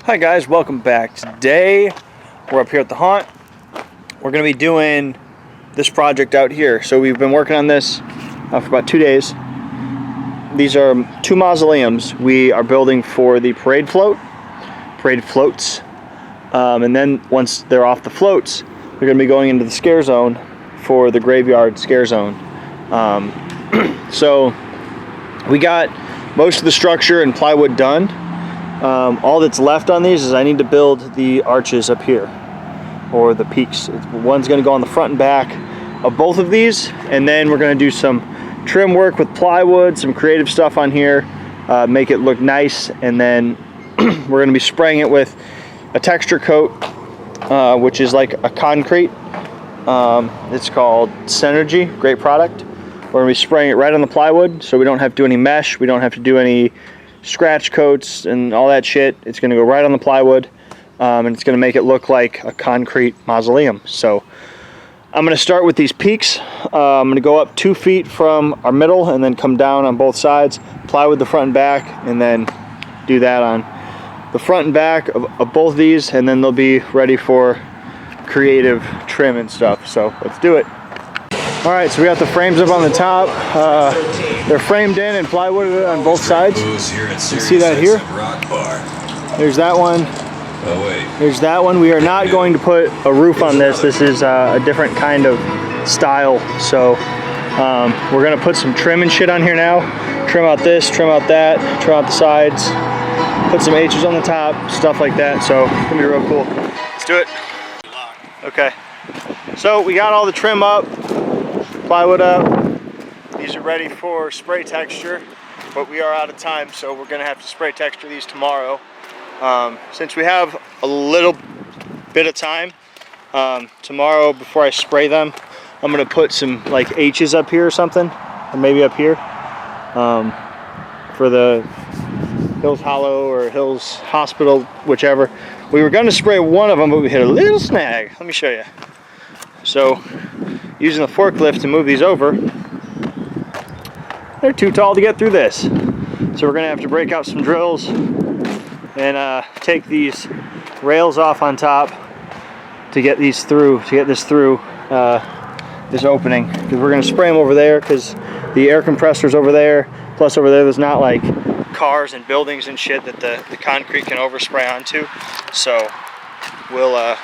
Hi guys, welcome back. Today we're up here at the haunt. We're going to be doing this project out here. So we've been working on this for about 2 days. These are 2 mausoleums we are building for the parade floats. And then once they're off the floats, they're going to be going into the scare zone for the graveyard scare zone. So we got most of the structure and plywood done. All that's left on these is I need to build the arches up here, or the peaks. One's going to go on the front and back of both of these, and then we're going to do some trim work with plywood, some creative stuff on here, make it look nice, and then we're going to be spraying it with a texture coat, which is like a concrete. It's called Synergy, great product. We're going to be spraying it right on the plywood, so we don't have to do any mesh, we don't have to do any scratch coats and all that shit. It's going to go right on the plywood, and it's going to make it look like a concrete mausoleum. So I'm going to start with these peaks. I'm going to go up 2 feet from our middle and then come down on both sides, plywood the front and back, and then do that on the front and back of both these, and then they'll be ready for creative trim and stuff. So let's do it. All right, so we got the frames up on the top. They're framed in and plywooded on both sides. You can see that here. There's that one. There's that one. We are not going to put a roof on this. This is a different kind of style. So we're gonna put some trim and shit on here now. Trim out this, trim out that, trim out the sides, put some H's on the top, stuff like that. So it's gonna be real cool. Let's do it. Okay. So we got all the trim up, plywood up. These are ready for spray texture, but we are out of time, so we're gonna have to spray texture these tomorrow. Since we have a little bit of time, tomorrow before I spray them, I'm gonna put some like H's up here or something, or maybe up here, for the Hills Hollow or Hills Hospital, whichever. We were gonna spray one of them, but we hit a little snag. Let me show you. So, using the forklift to move these over, they're too tall to get through this. So we're gonna have to break out some drills and take these rails off on top to get these through, this opening. Because we're gonna spray them over there, because the air compressor's over there, plus over there's not like cars and buildings and shit that the concrete can overspray onto. So we'll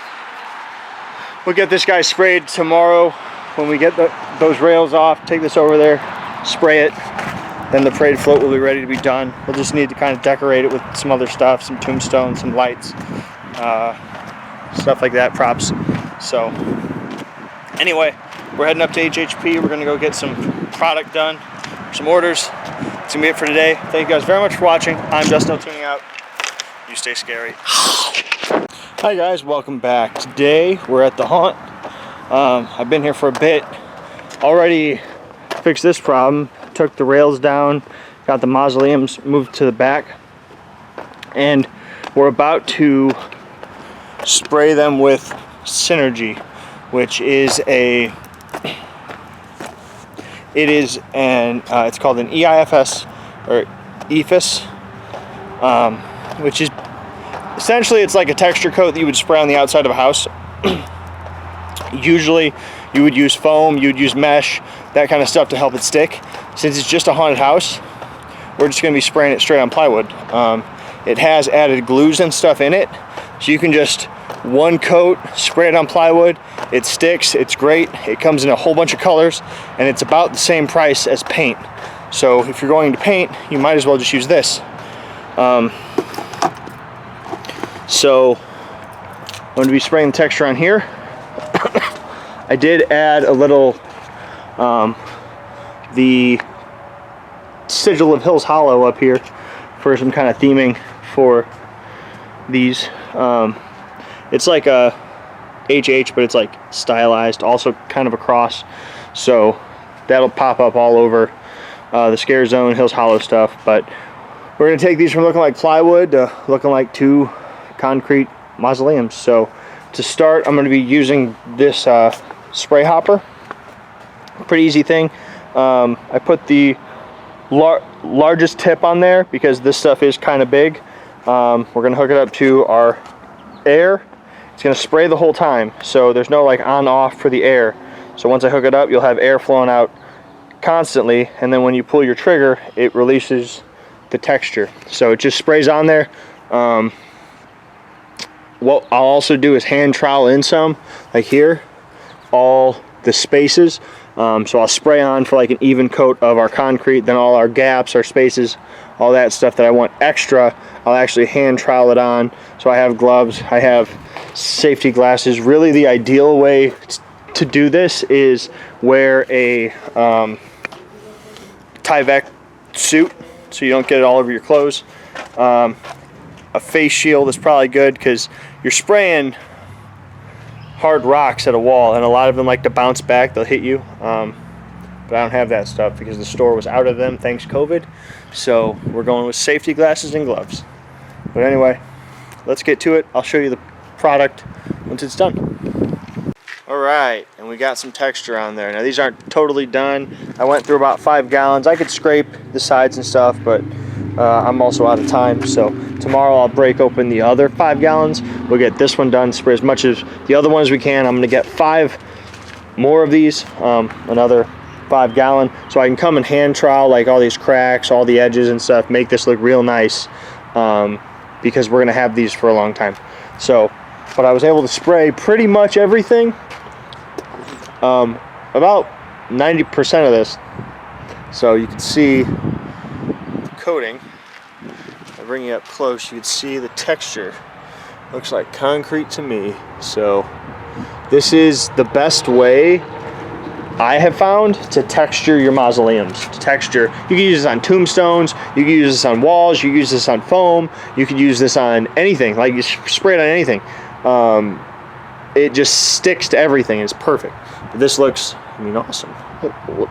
get this guy sprayed tomorrow when we get those rails off, take this over there, spray it, then the parade float will be ready to be done. We'll just need to kind of decorate it with some other stuff, some tombstones, some lights, stuff like that, props. So anyway, we're heading up to HHP. We're gonna go get some product done, some orders. That's gonna be it for today. Thank you guys very much for watching. I'm Justin, tuning out. You stay scary. Hi guys, welcome back. Today we're at the haunt. I've been here for a bit. Already fixed this problem. Took the rails down, got the mausoleums moved to the back, and we're about to spray them with Synergy, which is it's called an EIFS or EFS, which is essentially, it's like a texture coat that you would spray on the outside of a house. Usually you would use foam, you would use mesh, that kind of stuff to help it stick. Since it's just a haunted house, we're just going to be spraying it straight on plywood. It has added glues and stuff in it, so you can just one coat, spray it on plywood, it sticks, it's great. It comes in a whole bunch of colors, and it's about the same price as paint. So if you're going to paint, you might as well just use this. So I'm going to be spraying the texture on here. I did add a little the sigil of Hills Hollow up here for some kind of theming for these. It's like a HH, but it's like stylized, also kind of a cross. So that'll pop up all over the scare zone, Hills Hollow stuff. But we're gonna take these from looking like plywood to looking like 2 concrete mausoleums. So to start, I'm gonna be using this spray hopper. Pretty easy thing. I put the largest tip on there because this stuff is kind of big. We're gonna hook it up to our air. It's gonna spray the whole time, so there's no like on off for the air. So once I hook it up, you'll have air flowing out constantly, and then when you pull your trigger, it releases the texture. So it just sprays on there. What I'll also do is hand trowel in some, like here, all the spaces. So I'll spray on for like an even coat of our concrete, then all our gaps, our spaces, all that stuff that I want extra, I'll actually hand trowel it on. So I have gloves, I have safety glasses. Really the ideal way to do this is wear a Tyvek suit so you don't get it all over your clothes. A face shield is probably good because you're spraying hard rocks at a wall, and a lot of them like to bounce back, they'll hit you. But I don't have that stuff because the store was out of them thanks COVID. So we're going with safety glasses and gloves. But anyway, let's get to it. I'll show you the product once it's done. Alright, and we got some texture on there. Now these aren't totally done. I went through about 5 gallons. I could scrape the sides and stuff, but I'm also out of time. So tomorrow I'll break open the other 5 gallons. We'll get this one done, spray as much as the other one as we can. I'm gonna get 5 more of these, another 5 gallon, so I can come and hand trowel like all these cracks, all the edges and stuff, make this look real nice, because we're gonna have these for a long time. So, but I was able to spray pretty much everything, about 90% of this. So you can see the coating. I'll bring you up close, you can see the texture. Looks like concrete to me. So this is the best way I have found to texture your mausoleums. To texture, you can use this on tombstones, you can use this on walls, you can use this on foam, you could use this on anything, like you spray it on anything. It just sticks to everything, it's perfect. This looks, I mean, awesome.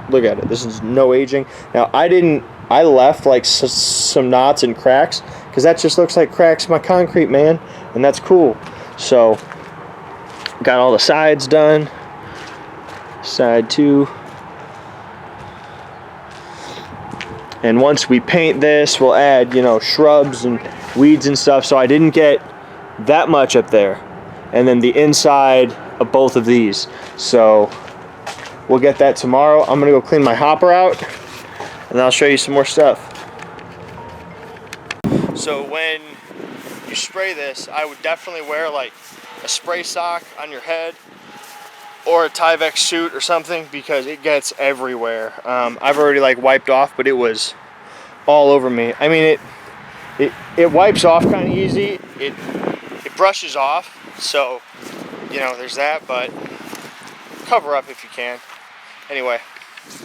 Look at it, this is no aging. Now I left like some knots and cracks, because that just looks like cracks in my concrete, man, and that's cool. So, got all the sides done. Side 2, and once we paint this, we'll add, you know, shrubs and weeds and stuff, so I didn't get that much up there, and then the inside of both of these, so we'll get that tomorrow. I'm gonna go clean my hopper out, and I'll show you some more stuff. So when you spray this, I would definitely wear like a spray sock on your head or a Tyvek suit or something, because it gets everywhere. I've already like wiped off, but it was all over me. I mean, it wipes off kind of easy. It brushes off, so you know there's that. But cover up if you can. Anyway,